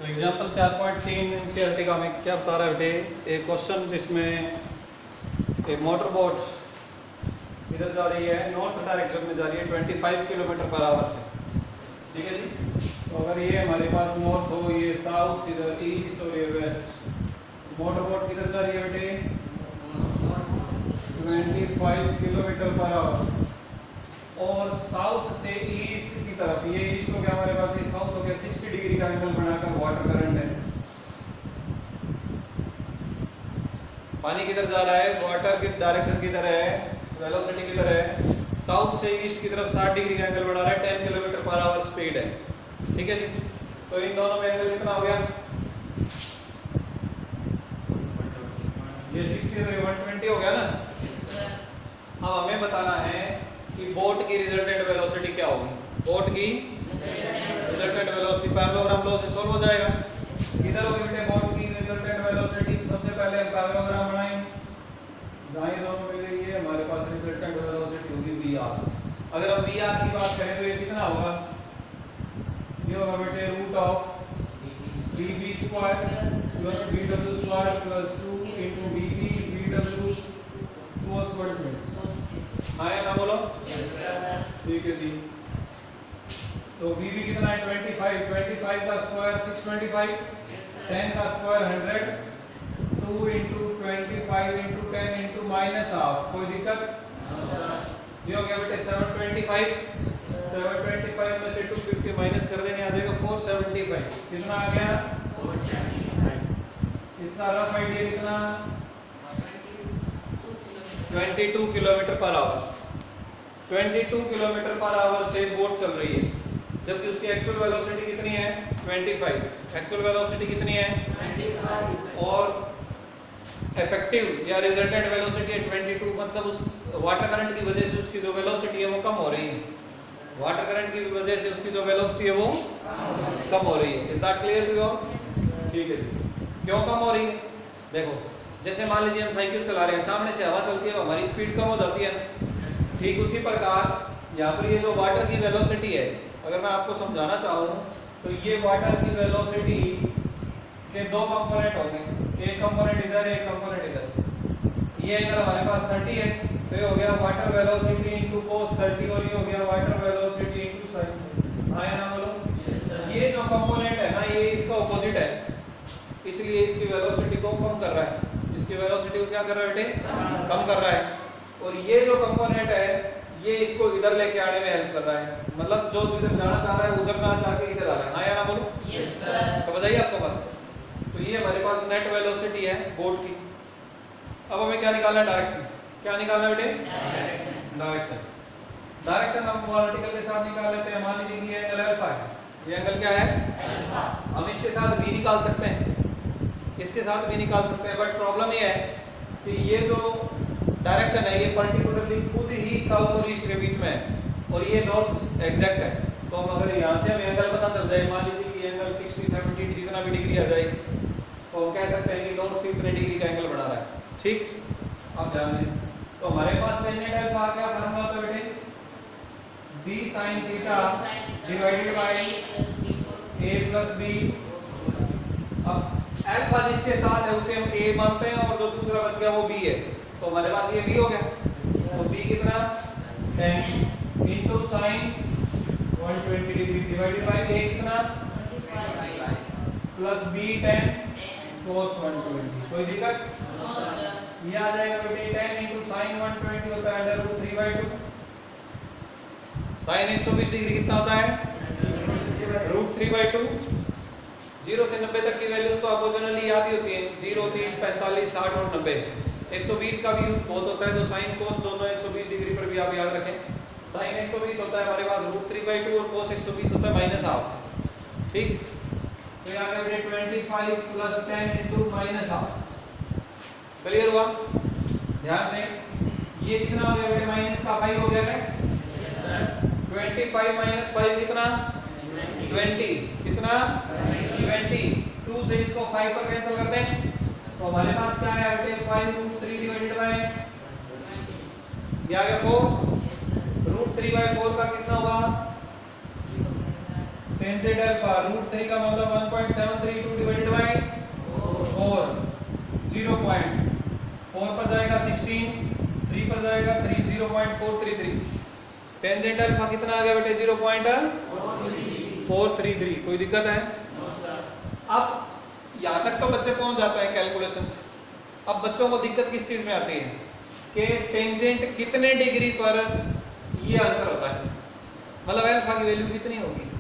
तो example 4.3 NCERT का हमें क्या बता रहा है बेटे, एक क्वेश्चन जिसमें एक मोटर बोट इधर जा रही है, नॉर्थ डायरेक्शन में जा रही है 25 किलोमीटर पर आवर से। ठीक है जी। तो अगर ये हमारे पास नॉर्थ हो, ये साउथ, इधर ईस्ट और ये वेस्ट, मोटर बोट किधर जा रही है बेटे 25 किलोमीटर पर आवर, और साउथ से ईस्ट की तरफ, ये ईस्ट हो गया हमारे पास, ये साउथ हो गया, 60 डिग्री का एंगल बनाकर वाटर करंट है। पानी किधर जा रहा है, वाटर की डायरेक्शन किधर है, वेलोसिटी किधर है, साउथ से ईस्ट की तरफ 60 डिग्री का एंगल बना रहा है, 10 किलोमीटर पर आवर स्पीड है। ठीक है जी। तो इन दोनों में एंगल कितना हो गया, ये 60 तो 120 हो गया ना। अब हमें बताना है कि बोट की रिजल्टेंट वेलोसिटी क्या होगी, बोट की रिजल्टेंट वेलोसिटी पैरेललोग्राम लॉ से सोल्व हो जाएगा। किधर होगी बेटे बोट की रिजल्टेंट वेलोसिटी, सबसे पहले हम पैरेललोग्राम बनाएंगे, दाएं दोनों मिलेंगे, हमारे पास रिजल्टेंट वेलोसिटी होगी vr। अगर हम vr की बात करें तो ये कितना होगा, ये होगा बेटे root of vb square plus vw square plus 2 into vb vw cos 120। आया ना बोलो, ठीक है जी। तो vb कितना है 25, 25 का स्क्वायर 625, 10 का square 100, 2 into 25 into 10 into minus half, कोई दिक्कत, ये हो गया बेटे 725, 725 में से 250 माइनस कर देंगे, आ जाएगा 475। कितना आ गया 475। इसका रफ आइडिया कितना 22 kilometre per hour, 22 kilometre per hour से बोट चल रही है, जबकि उसकी एक्चुअल वेलोसिटी कितनी है 25, एक्चुअल वेलोसिटी कितनी है 25, और इफेक्टिव या रिजल्टेंट वेलोसिटी है 22। मतलब उस वाटर करंट की वजह से उसकी जो वेलोसिटी है वो कम हो रही है, वाटर करंट की वजह से उसकी जो वेलोसिटी है वो कम हो रही है। Is that clear to you? ठीक है जी। क्यों कम हो रही है, देखो जैसे मान लीजिए हम साइकिल चला रहे हैं, सामने से हवा चलती है, हमारी स्पीड कम हो जाती है, ठीक उसी प्रकार यहाँ पर ये जो वाटर की वेलोसिटी है, अगर मैं आपको समझाना चाहूँ तो ये वाटर की वेलोसिटी के दो कंपोनेंट होंगे, एक कंपोनेंट इधर, एक कंपोनेंट इधर। ये अगर हमारे पास 30 है तो ये हो गया वाटर वेलोसिटी इनटू cos 30, और ये हो गया वाटर वेलोसिटी इनटू sin। आया ना बोलो? yes, ये जो कंपोनेंट है ना, ये इसका ऑपोजिट है, इसलिए इसकी वेलोसिटी को कम कर रहा है, इसकी वेलोसिटी को क्या कर रहा है बेटे, कम कर रहा है। और ये जो कंपोनेंट है ये इसको इधर लेके आने में हेल्प कर रहा है, मतलब जो इधर जाना चाह रहा है उधर ना जाके इधर आ रहा है। हाँ या ना बोलो? Yes sir. समझ आई आपको बात? तो ये हमारे पास नेट वेलोसिटी है बोट की। अब हमें क्या निकालना है, डायरेक्शन। क्या निकालना है बेटे, डायरेक्शन। डायरेक्शन डायरेक्शन हम वर्टिकल के साथ निकाल लेते हैं। मान लीजिए कि ये एंगल अल्फा है, ये एंगल क्या है अल्फा, हम इसके साथ भी निकाल सकते हैं, इसके साथ भी निकाल सकते हैं, बट प्रॉब्लम ये है कि ये जो डायरेक्शन है ये पर्टिकुलरली खुद ही साउथ और ईस्ट के बीच में है, और ये नॉर्थ एग्जैक्ट है। तो हम अगर यहाँ से हमें एंगल पता चल जाए, मान लीजिए कि एंगल 60 70 जितना भी डिग्री आ जाए, तो हम कह सकते हैं कि नॉर्थ से इतने डिग्री का एंगल बना रहा है। ठीक, अब ध्यान दें। तो हमारे पास टेंजेंट अल्फा क्या फार्मूला होता है बेटे, b sin theta divided by a plus b। अब अल्फा जिसके साथ है उसे हम a मानते हैं, और जो दूसरा बच गया वो b है, तो हमारे पास ये b हो गया। तो b कितना 10 into sin 120 degree divided by a कितना 25 प्लस b 10 cos 120। कोई दिक्कत? ये आ जाएगा बेटे 10 into sin 120 होता है अंडर रूट 3/2। sin 120 डिग्री कितना होता है रूट 3/2। 0 से 90 तक की वैल्यूज तो आपको जनरली याद ही होती हैं, 0 30 45 60 और 90। 120 का भी यूज बहुत होता है, तो sin cos दोनों 120 डिग्री पर भी आप याद रखें। sin 120 होता है हमारे पास रूट 3/2 और cos 120 होता है माइनस हाफ। ठीक, तो यहाँ पे बेटे 25 plus 10 into minus half. Clear हुआ? ध्यान दें, ये कितना हो गया बेटे माइनस का 5 हो गया है। 25 माइनस 5 कितना 20, कितना 20। 2 से इसको 5 पर कैंसिल करते हैं, तो हमारे पास क्या है बेटे 5 रूट 3 डिवाइडेड बाय ये आ गया 4, रूट 3/4 का कितना होगा टेन जेड अल्फा रूट 3 का मतलब 1.732 डिवाइडेड बाय 4 0.4 पर जाएगा 16 3 पर जाएगा 3 0.433 टेन जेड अल्फा कितना आ गया बेटे 0.433 कोई दिक्कत है? अब यहाँ तक तो बच्चे पहुंच जाते हैं कैलकुलेशन से। अब बच्चों को दिक्कत किस चीज में आती है कि टेंजेंट कितने डिग्री पर ये आंसर होता है, मतलब अल्फा की वैल्यू कितनी होगी,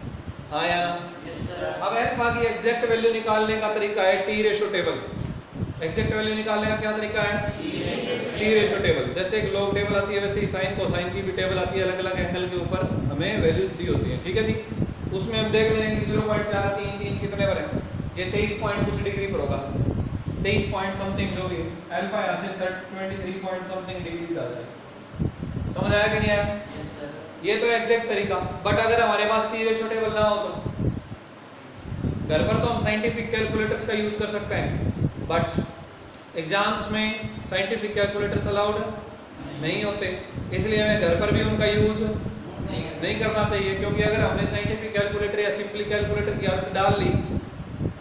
हाँ या ना? अब अल्फा की एग्जैक्ट वैल्यू निकालने का तरीका है T ratio table. Exact value निकालने का क्या तरीका है? T ratio table. जैसे एक लॉग टेबल आती है वैसे ही साइन कोसाइन की भी टेबल आती है, अलग अलग एंगल के ऊपर हमें वैल्यूज दी होती है, ठीक है जी। उसमें हम देख लेंगे 0.433 कितने पर है, ये 23 पॉइंट कुछ डिग्री पर होगा, 23 पॉइंट समथिंग जो भी अल्फा यहाँ से 23 पॉइंट समथिंग डिग्री आ जाएगी। समझ आया कि नहीं आया? ये तो एग्जैक्ट तरीका। बट अगर हमारे पास टी रेशो टेबल ना हो तो घर पर तो हम साइंटिफिक कैलकुलेटर्स का यूज कर सकते हैं, बट एग्जाम्स में साइंटिफिक कैलकुलेटर्स अलाउड नहीं होते, इसलिए हमें घर पर भी उनका यूज नहीं करना चाहिए। क्योंकि अगर हमने साइंटिफिक कैलकुलेटर या सिंपली कैलकुलेटर की आदत डाल ली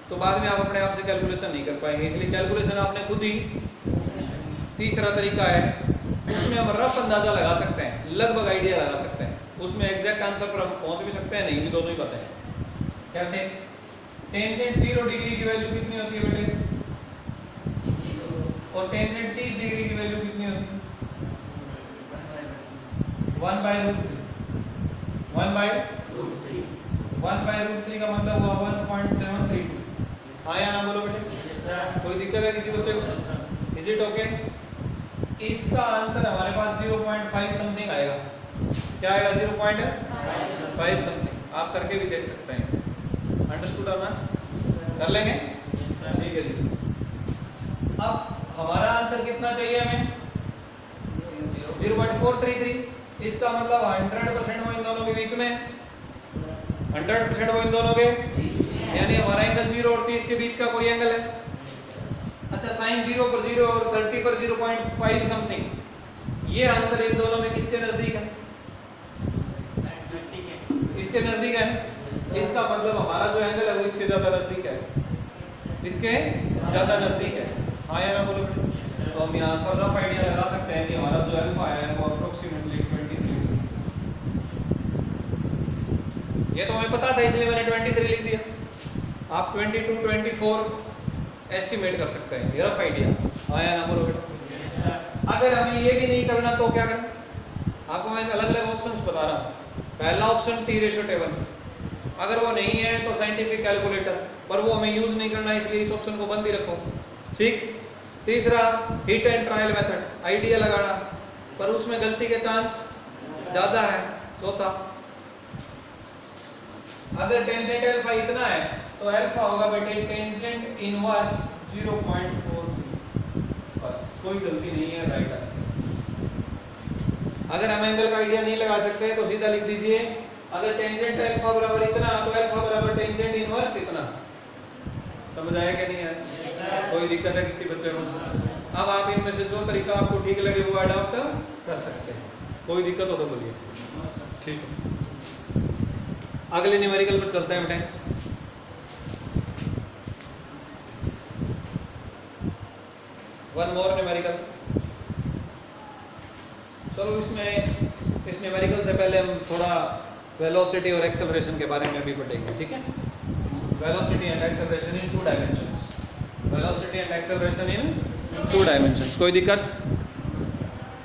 तो बाद में आप अपने आप से कैलकुलेशन नहीं कर पाएंगे, इसलिए कैलकुलेशन आपने खुद ही। तीसरा तरीका है उसमें हम रफ अंदाजा लगा सकते हैं, लगभग आइडिया लगा सकते हैं, उसमें एग्जैक्ट आंसर पर हम पहुंच भी सकते हैं, नहीं भी, दोनों ही पता है। कैसे? टेंजेंट 0 डिग्री की वैल्यू कितनी होती है बेटे, और टेंजेंट 30 डिग्री की वैल्यू कितनी होती है? 1/√3 1/√3 का मतलब हुआ 1.732। हाँ या ना बोलो बेटे? कोई दिक्कत है किसी बच्चे को? Is it okay? इसका आंसर हमारे पास 0.5 समथिंग आएगा। क्या आएगा? 0.5 समथिंग। आप करके भी देख सकते हैं इसे। अंडरस्टूड और नॉट? कर लेंगे? ठीक है जी। अब हमारा आंसर कितना चाहिए हमें? 0.433। इसका मतलब 100% वो इन दोनों के बीच में, 100% वो इन दोनों के, यानी हमारा एंगल 0 और 30 के बीच का कोई एंगल है। अच्छा, साइन 0 पर 0 और 30 पर 0.5 समथिंग, ये आंसर इन दोनों में किसके नजदीक है? इसके नजदीक है। इसका मतलब हमारा जो एंगल है वो इसके ज्यादा नजदीक है, इसके ज्यादा नजदीक है। हाँ या ना बोलो? तो हम यहाँ पर रफ आइडिया लगा सकते हैं कि हमारा जो अल्फा है वो अप्रोक्सीमेटली 23। ये तो हमें पता था इसलिए मैंने 23 लिख दिया। आप 22, 24 एस्टिमेट कर सकते हैं, रफ आइडिया। हाँ या ना बोलो बेटा? अगर हमें ये भी नहीं करना तो क्या करें? आपको मैं अलग अलग ऑप्शंस बता रहा हूँ। पहला ऑप्शन टी रेशो टेबल, अगर वो नहीं है तो साइंटिफिक कैलकुलेटर, पर वो हमें यूज नहीं करना इसलिए इस ऑप्शन को बंद ही रखो, ठीक। तीसरा hit and trial method, idea लगाना, पर उसमें गलती के चांस ज्यादा है। चौथा, अगर टेंजेंट अल्फा इतना है तो अल्फा होगा बेटे टेंजेंट इनवर्स 0.43। बस, कोई गलती नहीं है, राइट आंसर। अगर हम एंगल का आइडिया नहीं लगा सकते तो सीधा लिख दीजिए, अगर टेंजेंट अल्फा बराबर इतना तो अल्फा बराबर टेंजेंट इनवर्स इतना। समझ आया कि नहीं आया? कोई दिक्कत है किसी बच्चे को? अब आप इनमें से जो तरीका आपको ठीक लगे वो अडॉप्ट कर सकते हैं, कोई दिक्कत हो तो बोलिए। ठीक है, अगले न्यूमेरिकल पर चलते हैं बेटे। One more numerical. चलो इसमें इस न्यूमेरिकल से पहले हम थोड़ा वेलोसिटी और एक्सेलरेशन के बारे में भी पढ़ेंगे, ठीक है? Velocity and acceleration in 2 dimensions. Velocity and acceleration in 2 dimensions. कोई दिक्कत?